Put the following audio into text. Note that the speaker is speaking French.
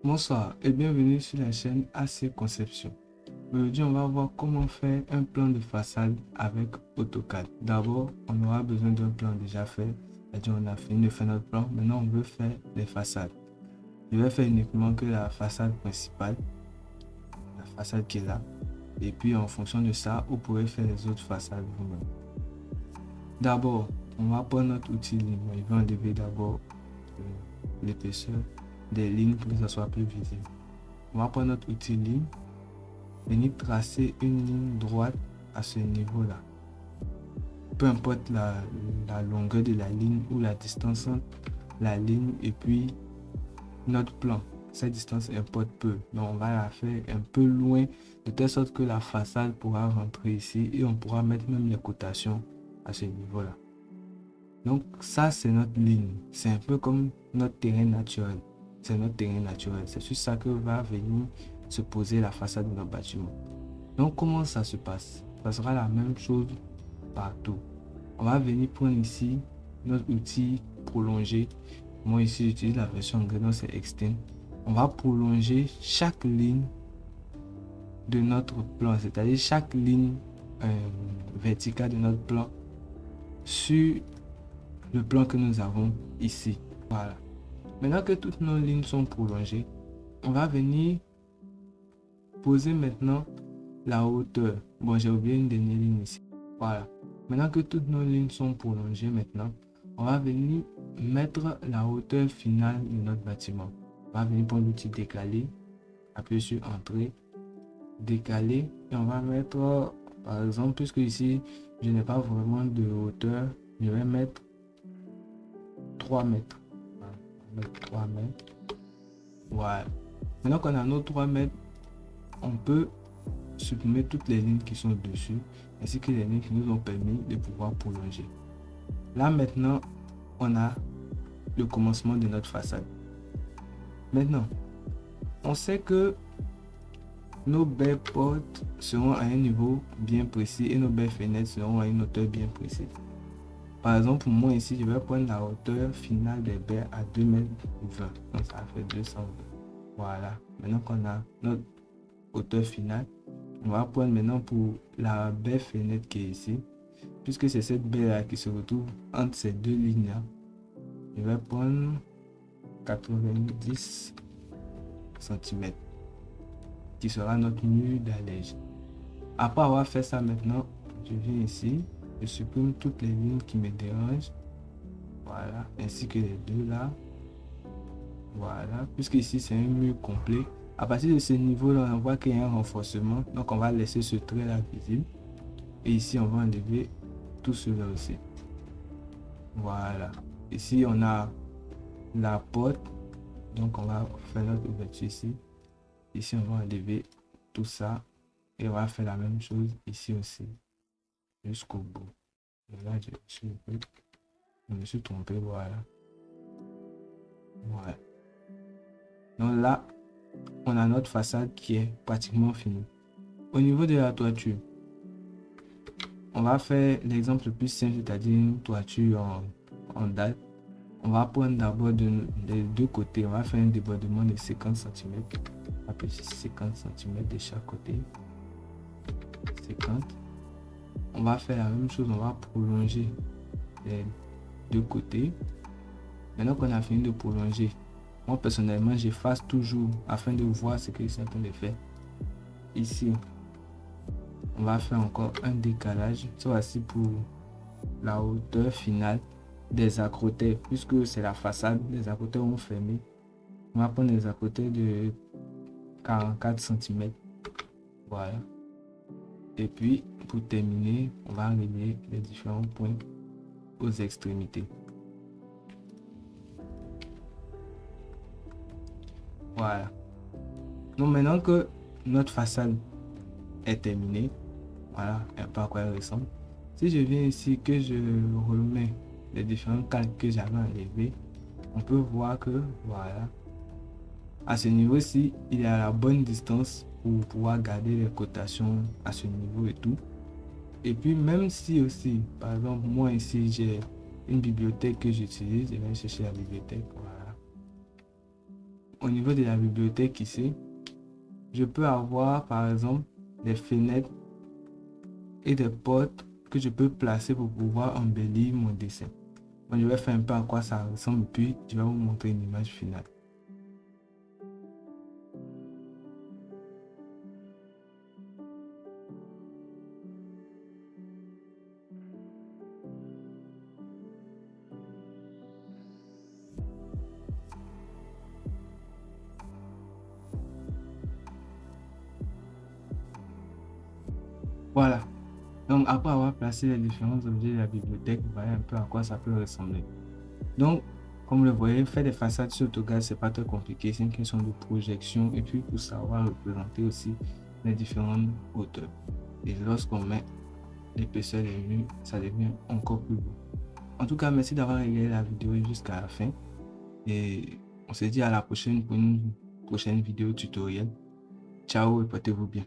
Bonsoir et bienvenue sur la chaîne AC Conception. Aujourd'hui, on va voir comment faire un plan de façade avec AutoCAD. D'abord, on aura besoin d'un plan déjà fait. C'est-à-dire, on a fini de faire notre plan. Maintenant, on veut faire les façades. Je vais faire uniquement que la façade principale, la façade qui est là. Et puis, en fonction de ça, vous pourrez faire les autres façades vous-même. D'abord, on va prendre notre outil ligne. Il va enlever d'abord l'épaisseur des lignes pour que ça soit plus visible. On va prendre notre outil ligne, venir tracer une ligne droite à ce niveau-là. Peu importe la longueur de la ligne ou la distance entre la ligne et puis notre plan. Cette distance importe peu. Donc on va la faire un peu loin de telle sorte que la façade pourra rentrer ici et on pourra mettre même les cotations à ce niveau-là. Donc ça c'est notre ligne. C'est un peu comme notre terrain naturel. C'est notre terrain naturel. C'est sur ça que va venir se poser la façade de notre bâtiment. Donc comment ça se passe? Ça sera la même chose partout. On va venir prendre ici notre outil prolongé. Moi ici j'utilise la version anglaise, donc c'est Extend. On va prolonger chaque ligne de notre plan, c'est-à-dire chaque ligne verticale de notre plan sur le plan que nous avons ici. Voilà. Maintenant que toutes nos lignes sont prolongées, on va venir poser maintenant la hauteur. Bon, j'ai oublié une dernière ligne ici. Voilà. Maintenant que toutes nos lignes sont prolongées maintenant, on va venir mettre la hauteur finale de notre bâtiment. On va venir prendre l'outil décaler, appuyer sur entrée, décaler et on va mettre, par exemple, puisque ici je n'ai pas vraiment de hauteur, je vais mettre 3 mètres. Voilà. On va mettre 3 mètres. Voilà. Maintenant qu'on a nos 3 mètres, on peut supprimer toutes les lignes qui sont dessus ainsi que les lignes qui nous ont permis de pouvoir prolonger. Là maintenant, on a le commencement de notre façade. Maintenant, on sait que nos baies portes seront à un niveau bien précis et nos baies fenêtres seront à une hauteur bien précise. Par exemple, pour moi ici, je vais prendre la hauteur finale des baies à 2,20 m. Donc ça fait 220. Voilà. Maintenant qu'on a notre hauteur finale, on va prendre maintenant pour la baie fenêtre qui est ici. Puisque c'est cette baie là qui se retrouve entre ces deux lignes là, je vais prendre 90 cm qui sera notre mur d'allège. Après avoir fait ça maintenant, je viens ici, je supprime toutes les lignes qui me dérangent. Voilà, ainsi que les deux là. Voilà, puisque ici c'est un mur complet. À partir de ce niveau là, on voit qu'il y a un renforcement. Donc on va laisser ce trait là visible. Et ici on va enlever tout cela aussi. Voilà. Ici on a la porte. Donc on va faire notre ouverture ici. Ici on va enlever tout ça. Et on va faire la même chose ici aussi. Jusqu'au bout. Et là je me suis trompé. Voilà. Voilà. Donc là, on a notre façade qui est pratiquement finie. Au niveau de la toiture, on va faire l'exemple le plus simple, c'est-à-dire une toiture en dalle. On va prendre d'abord des deux côtés, on va faire un débordement de 50 cm. À peu près 50 cm de chaque côté. 50. On va faire la même chose, on va prolonger les deux côtés. Maintenant qu'on a fini de prolonger, moi personnellement j'efface toujours afin de voir ce que je suis en train de faire. Ici, on va faire encore un décalage, cette fois-ci pour la hauteur finale des accrotés, puisque c'est la façade, les accrotés ont fermé. On va prendre les accrotés de 44 cm. Voilà. Et puis, pour terminer, on va relier les différents points aux extrémités. Voilà. Donc maintenant que notre façade est terminée, voilà un peu à quoi elle ressemble. Si je viens ici, que je remets les différents calques que j'avais enlevés, on peut voir que voilà, à ce niveau-ci, il y a la bonne distance pour pouvoir garder les cotations à ce niveau et tout. Et puis même si aussi, par exemple, moi ici j'ai une bibliothèque que j'utilise, je vais chercher la bibliothèque, voilà. au niveau de la bibliothèque ici, je peux avoir par exemple des fenêtres et des portes que je peux placer pour pouvoir embellir mon dessin. Donc, je vais faire un peu à quoi ça ressemble, puis je vais vous montrer une image finale. Voilà. Donc, après avoir placé les différents objets de la bibliothèque, vous voyez un peu à quoi ça peut ressembler. Donc, comme vous le voyez, faire des façades sur AutoCAD, c'est pas très compliqué. C'est une question de projection et puis pour savoir représenter aussi les différentes hauteurs. Et lorsqu'on met l'épaisseur des murs, ça devient encore plus beau. En tout cas, merci d'avoir regardé la vidéo jusqu'à la fin. Et on se dit à la prochaine pour une prochaine vidéo tutoriel. Ciao et portez-vous bien.